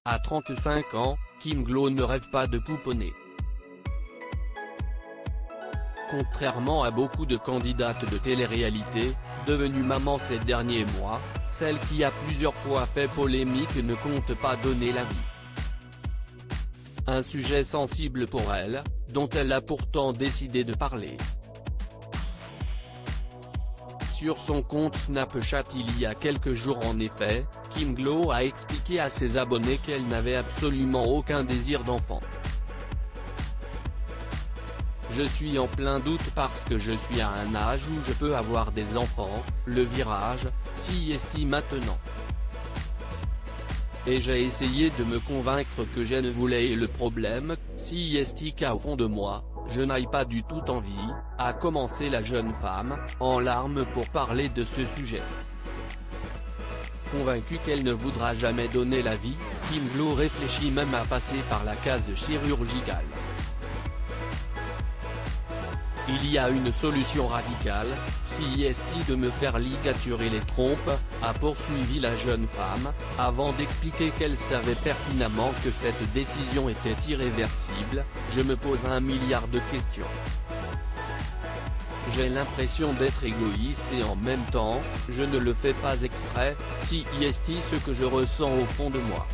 À 35 ans, Kim Glow ne rêve pas de pouponner. Contrairement à beaucoup de candidates de télé-réalité, devenues maman ces derniers mois, celle qui a plusieurs fois fait polémique ne compte pas donner l'avis. Un sujet sensible pour elle, dont elle a pourtant décidé de parler. Sur son compte Snapchat il y a quelques jours en effet, Kim Glow a expliqué à ses abonnés qu'elle n'avait absolument aucun désir d'enfant. Je suis en plein doute parce que je suis à un âge où je peux avoir des enfants, le virage, si est maintenant. Et j'ai essayé de me convaincre que je ne voulais et le problème, si est qu'au fond de moi, je n'aille pas du tout envie, a commencé la jeune femme, en larmes pour parler de ce sujet. Convaincue qu'elle ne voudra jamais donner l'avis, Kim Glow réfléchit même à passer par la case chirurgicale. Il y a une solution radicale, si est de me faire ligaturer les trompes, a poursuivi la jeune femme, avant d'expliquer qu'elle savait pertinemment que cette décision était irréversible. Je me pose 1 milliard de questions. J'ai l'impression d'être égoïste et en même temps, je ne le fais pas exprès, si est ce que je ressens au fond de moi.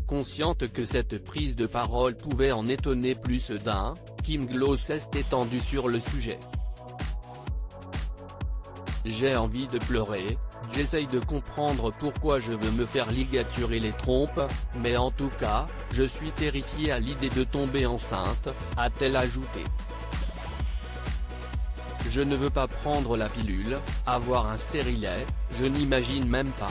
Consciente que cette prise de parole pouvait en étonner plus d'un, Kim Glow s'est étendue sur le sujet. J'ai envie de pleurer, j'essaye de comprendre pourquoi je veux me faire ligaturer les trompes, mais en tout cas, je suis terrifiée à l'idée de tomber enceinte, a-t-elle ajouté. Je ne veux pas prendre la pilule, avoir un stérilet, je n'imagine même pas.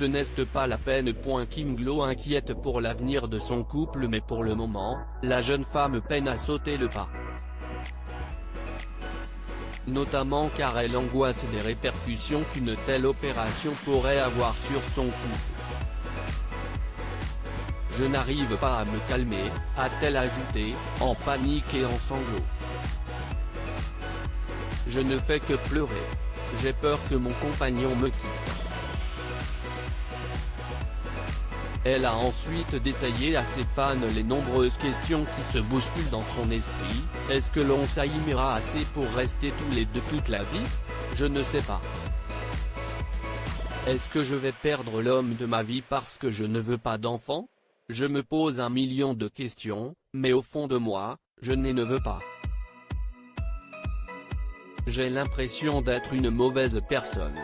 Ce n'est pas la peine. Kim Glow inquiète pour l'avenir de son couple mais pour le moment, la jeune femme peine à sauter le pas. Notamment car elle angoisse des répercussions qu'une telle opération pourrait avoir sur son couple. Je n'arrive pas à me calmer, a-t-elle ajouté, en panique et en sanglots. Je ne fais que pleurer. J'ai peur que mon compagnon me quitte. Elle a ensuite détaillé à ses fans les nombreuses questions qui se bousculent dans son esprit. Est-ce que l'on s'aimera assez pour rester tous les deux toute la vie? Je ne sais pas. Est-ce que je vais perdre l'homme de ma vie parce que je ne veux pas d'enfant? Je me pose 1 million de questions, mais au fond de moi, je ne veux pas. J'ai l'impression d'être une mauvaise personne.